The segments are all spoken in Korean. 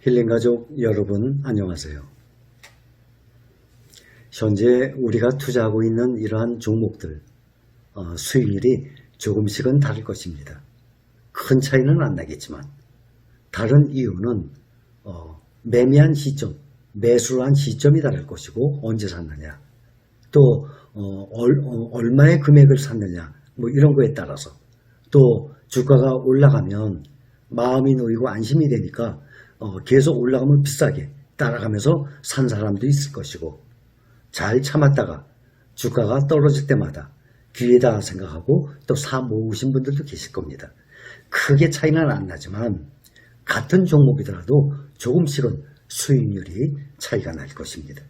힐링가족 여러분 안녕하세요. 현재 우리가 투자하고 있는 이러한 종목들 수익률이 조금씩은 다를 것입니다. 큰 차이는 안 나겠지만 다른 이유는 매매한 시점, 매수를 한 시점이 다를 것이고 언제 샀느냐 또 얼마의 금액을 샀느냐 뭐 이런 거에 따라서 또 주가가 올라가면 마음이 놓이고 안심이 되니까 계속 올라가면 비싸게 따라가면서 산 사람도 있을 것이고 잘 참았다가 주가가 떨어질 때마다 기회다 생각하고 또 사 모으신 분들도 계실 겁니다. 크게 차이는 안 나지만 같은 종목이더라도 조금씩은 수익률이 차이가 날 것입니다.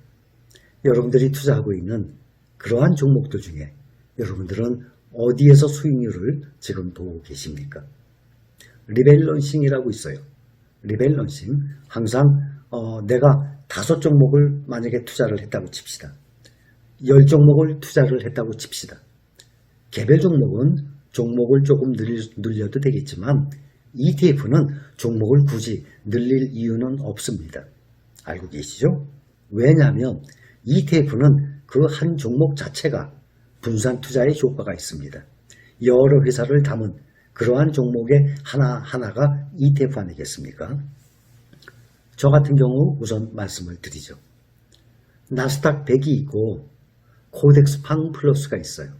여러분들이 투자하고 있는 그러한 종목들 중에 여러분들은 어디에서 수익률을 지금 보고 계십니까? 리밸런싱이라고 있어요. 리밸런싱, 항상 내가 5종목을 만약에 투자를 했다고 칩시다. 10종목을 투자를 했다고 칩시다. 개별 종목은 종목을 조금 늘려도 되겠지만 ETF는 종목을 굳이 늘릴 이유는 없습니다. 알고 계시죠? 왜냐하면 ETF는 그 한 종목 자체가 분산 투자의 효과가 있습니다. 여러 회사를 담은 그러한 종목의 하나하나가 ETF 아니겠습니까? 저 같은 경우 우선 말씀을 드리죠. 나스닥 100이 있고 코덱스 팡 플러스가 있어요.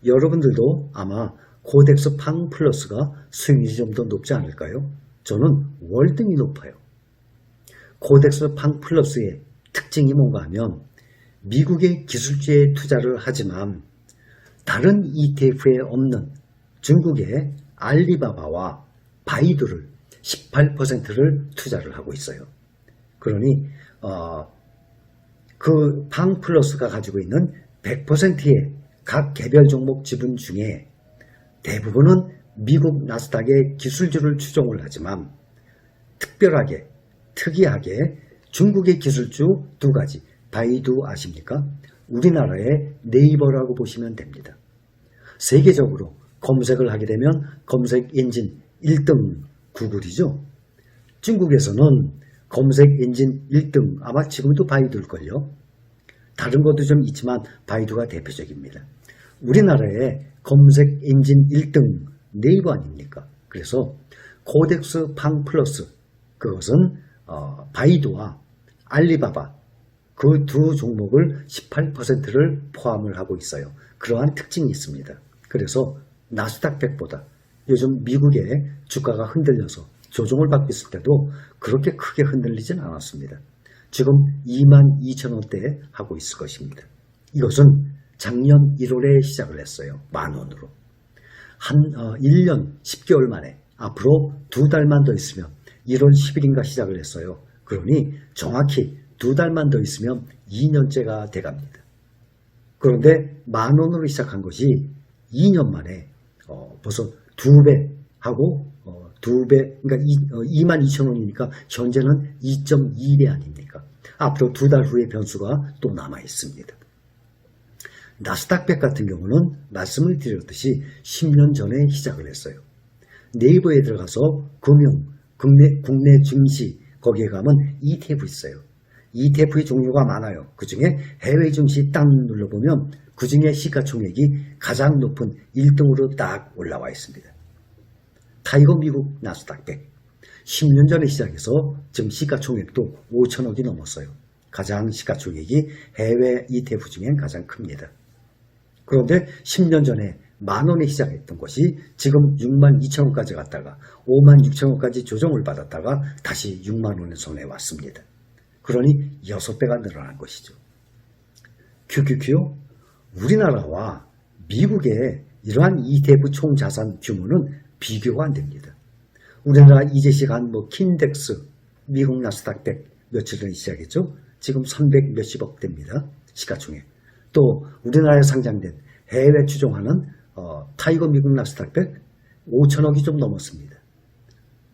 여러분들도 아마 코덱스 팡 플러스가 수익률이 좀 더 높지 않을까요? 저는 월등히 높아요. 코덱스 팡 플러스의 특징이 뭔가 하면 미국의 기술주에 투자를 하지만 다른 ETF에 없는 중국의 알리바바와 바이두를 18%를 투자를 하고 있어요. 그러니 그 팡 플러스가 가지고 있는 100%의 각 개별 종목 지분 중에 대부분은 미국 나스닥의 기술주를 추종을 하지만 특별하게 특이하게 중국의 기술주 2가지 바이두 아십니까? 우리나라의 네이버라고 보시면 됩니다. 세계적으로 검색을 하게 되면 검색 엔진 1등 구글이죠. 중국에서는 검색 엔진 1등 아마 지금도 바이두일걸요. 다른 것도 좀 있지만 바이두가 대표적입니다. 우리나라의 검색 엔진 1등 네이버 아닙니까? 그래서 코덱스 팡 플러스 그것은 바이두와 알리바바 그 2 종목을 18%를 포함을 하고 있어요. 그러한 특징이 있습니다. 그래서 나스닥 100보다 요즘 미국의 주가가 흔들려서 조정을 받고 있을 때도 그렇게 크게 흔들리진 않았습니다. 지금 22,000원대에 하고 있을 것입니다. 이것은 작년 1월에 시작을 했어요. 10,000원으로. 한 1년 10개월 만에 앞으로 2달만 더 있으면 1월 10일인가 시작을 했어요. 그러니 정확히 2달만 더 있으면 2년째가 돼갑니다. 그런데 10,000원으로 시작한 것이 2년 만에 벌써 2배 하고 2배 그러니까 22,000원이니까 현재는 2.2배 아닙니까? 앞으로 2달 후에 변수가 또 남아 있습니다. 나스닥 100 같은 경우는 말씀을 드렸듯이 10년 전에 시작을 했어요. 네이버에 들어가서 금융, 국내 증시 거기에 가면 ETF 있어요. ETF의 종류가 많아요. 그 중에 해외 증시 딱 눌러보면 그 중에 시가총액이 가장 높은 1등으로 딱 올라와 있습니다. 타이거 미국 나스닥 100. 10년 전에 시작해서 지금 시가총액도 5천억이 넘었어요. 가장 시가총액이 해외 ETF 중엔 가장 큽니다. 그런데 10년 전에 10,000원에 시작했던 것이 지금 62,000원까지 갔다가 56,000원까지 조정을 받았다가 다시 60,000원의 손에 왔습니다. 그러니 6배가 늘어난 것이죠. QQQ 우리나라와 미국의 이러한 ETF 총자산 규모는 비교가 안 됩니다. 우리나라 이제 시간 킨덱스 미국 나스닥 100 며칠 전에 시작했죠. 지금 300 몇십억 됩니다. 시가총액. 또 우리나라에 상장된 해외 추종하는 타이거 미국 나스닥 100 5천억이 좀 넘었습니다.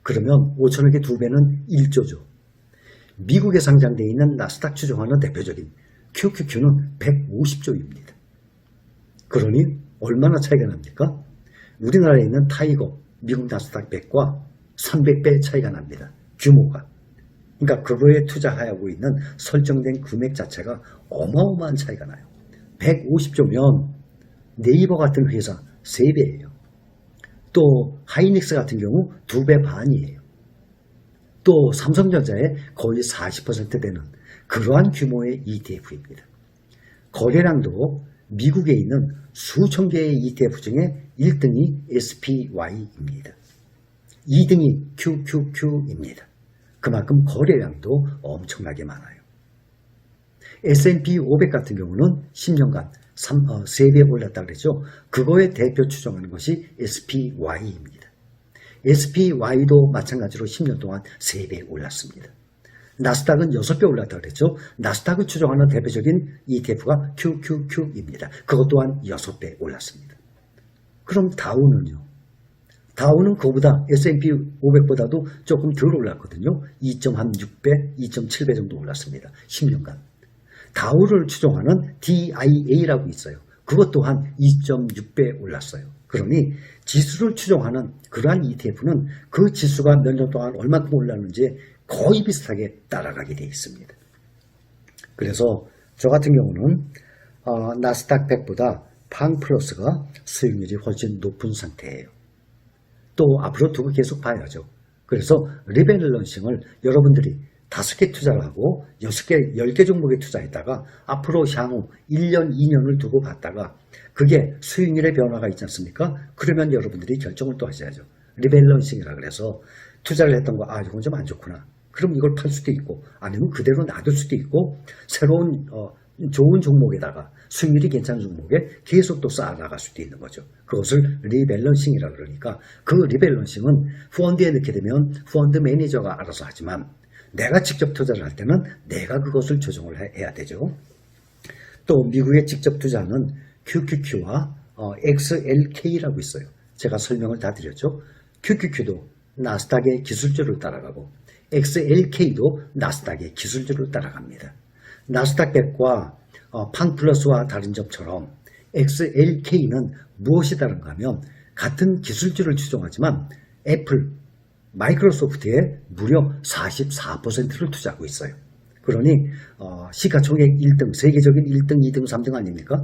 그러면 5천억의 2배는 1조죠. 미국에 상장되어 있는 나스닥 추종하는 대표적인 QQQ는 150조입니다. 그러니 얼마나 차이가 납니까? 우리나라에 있는 타이거 미국 나스닥 100과 300배 차이가 납니다. 규모가. 그러니까 그거에 투자하고 있는 설정된 금액 자체가 어마어마한 차이가 나요. 150조면 네이버 같은 회사 3배예요. 또 하이닉스 같은 경우 2배 반이에요. 또 삼성전자의 거의 40% 되는 그러한 규모의 ETF입니다. 거래량도 미국에 있는 수천 개의 ETF 중에 1등이 SPY입니다. 2등이 QQQ입니다. 그만큼 거래량도 엄청나게 많아요. S&P 500 같은 경우는 10년간 3배 올랐다고 그랬죠. 그거의 대표 추정하는 것이 SPY입니다. SPY도 마찬가지로 10년 동안 3배 올랐습니다. 나스닥은 6배 올랐다고 그랬죠. 나스닥을 추정하는 대표적인 ETF가 QQQ입니다. 그것 또한 6배 올랐습니다. 그럼 다우는요? 다우는 그거보다 S&P 500보다도 조금 덜 올랐거든요. 2.6배, 2.7배 정도 올랐습니다. 10년간. 다우를 추정하는 DIA라고 있어요. 그것 또한 2.6배 올랐어요. 그러니 지수를 추정하는 그러한 ETF는 그 지수가 몇 년 동안 얼마큼 올랐는지 거의 비슷하게 따라가게 되어 있습니다. 그래서 저 같은 경우는 나스닥 100보다 팡플러스가 수익률이 훨씬 높은 상태예요. 또 앞으로 두고 계속 봐야죠. 그래서 리밸런싱을 여러분들이 5개 투자를 하고 6개, 10개 종목에 투자했다가 앞으로 향후 1년, 2년을 두고 봤다가 그게 수익률의 변화가 있지 않습니까? 그러면 여러분들이 결정을 또 하셔야죠. 리밸런싱이라 그래서 투자를 했던 거, 이건 좀 안 좋구나. 그럼 이걸 팔 수도 있고 아니면 그대로 놔둘 수도 있고 새로운 좋은 종목에다가 수익률이 괜찮은 종목에 계속 또 쌓아나갈 수도 있는 거죠. 그것을 리밸런싱이라 그러니까 그 리밸런싱은 펀드에 넣게 되면 펀드 매니저가 알아서 하지만 내가 직접 투자를 할 때는 내가 그것을 조정을 해야 되죠. 또 미국에 직접 투자하는 QQQ와 XLK라고 있어요. 제가 설명을 다 드렸죠. QQQ도 나스닥의 기술주를 따라가고 XLK도 나스닥의 기술주를 따라갑니다. 나스닥 100과 팡플러스와 다른 점처럼 XLK는 무엇이 다른가 하면 같은 기술주를 추종하지만 애플, 마이크로소프트에 무려 44%를 투자하고 있어요. 그러니 시가총액 1등, 세계적인 1등, 2등, 3등 아닙니까?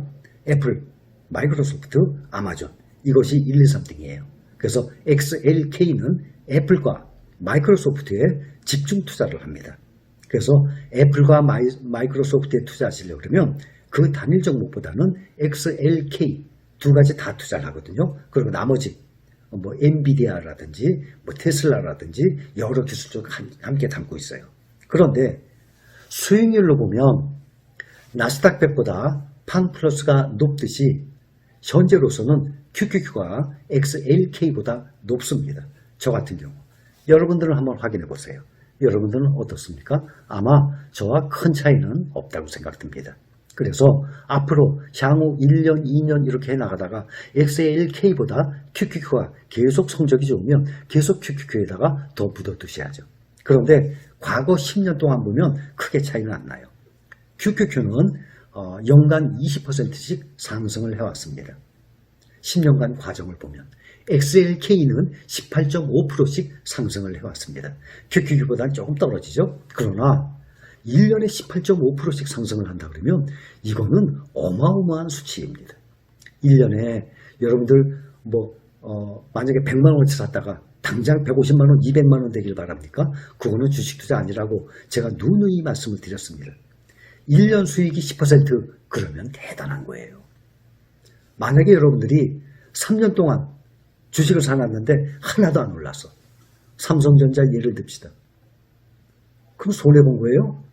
애플, 마이크로소프트, 아마존 이것이 1, 2, 3등이에요. 그래서 XLK는 애플과 마이크로소프트에 집중 투자를 합니다. 그래서 애플과 마이크로소프트에 투자하시려고 그러면 그 단일 종목보다는 XLK 두 가지 다 투자를 하거든요. 그리고 나머지 엔비디아라든지 테슬라라든지 여러 기술주가 함께 담고 있어요. 그런데 수익률로 보면 나스닥 100보다 팡플러스가 높듯이 현재로서는 QQQ가 XLK보다 높습니다. 저 같은 경우. 여러분들은 한번 확인해 보세요. 여러분들은 어떻습니까? 아마 저와 큰 차이는 없다고 생각됩니다. 그래서 앞으로 향후 1년, 2년 이렇게 해나가다가 XLK보다 QQQ가 계속 성적이 좋으면 계속 QQQ에다가 더 묻어두셔야죠. 그런데 과거 10년 동안 보면 크게 차이는 안 나요. QQQ는 연간 20%씩 상승을 해왔습니다. 10년간 과정을 보면. XLK는 18.5%씩 상승을 해왔습니다. QQQ보다는 조금 떨어지죠. 그러나 1년에 18.5%씩 상승을 한다 그러면 이거는 어마어마한 수치입니다. 1년에 여러분들 만약에 100만 원어치 샀다가 당장 150만 원, 200만 원 되길 바랍니까? 그거는 주식 투자 아니라고 제가 누누이 말씀을 드렸습니다. 1년 수익이 10% 그러면 대단한 거예요. 만약에 여러분들이 3년 동안 주식을 사놨는데 하나도 안 올랐어. 삼성전자 예를 듭시다. 그럼 손해본 거예요?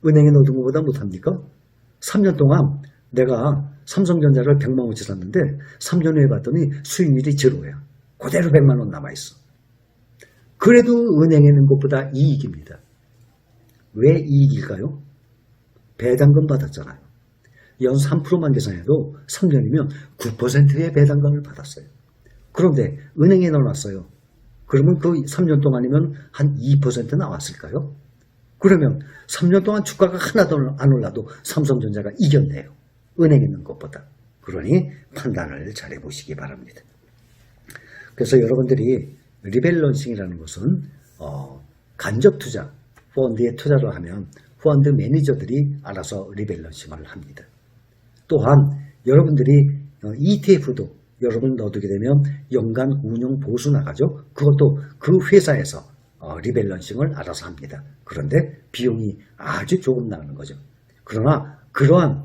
은행에 넣어둔 것보다 못합니까? 3년 동안 내가 삼성전자를 100만 원치 샀는데 3년 후에 봤더니 수익률이 제로야. 그대로 100만 원 남아있어. 그래도 은행에 있는 것보다 이익입니다. 왜 이익일까요? 배당금 받았잖아요. 연 3%만 계산해도 3년이면 9%의 배당금을 받았어요. 그런데 은행에 넣어놨어요. 그러면 그 3년 동안이면 한 2% 나왔을까요? 그러면 3년 동안 주가가 하나도 안 올라도 삼성전자가 이겼네요. 은행에 있는 것보다. 그러니 판단을 잘 해보시기 바랍니다. 그래서 여러분들이 리밸런싱이라는 것은 간접 투자, 펀드에 투자를 하면 펀드 매니저들이 알아서 리밸런싱을 합니다. 또한 여러분들이 ETF도 여러분 넣어두게 되면 연간 운용 보수 나가죠. 그것도 그 회사에서 리밸런싱을 알아서 합니다. 그런데 비용이 아주 조금 나가는 거죠. 그러나 그러한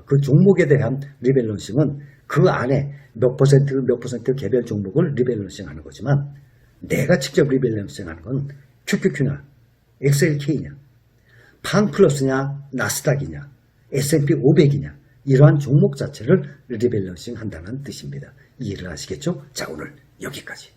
그 종목에 대한 리밸런싱은 그 안에 몇 퍼센트 개별 종목을 리밸런싱 하는 거지만 내가 직접 리밸런싱 하는 건 QQQ나 XLK냐, 판플러스냐, 나스닥이냐, S&P 500이냐 이러한 종목 자체를 리밸런싱 한다는 뜻입니다. 이해를 하시겠죠? 자, 오늘 여기까지.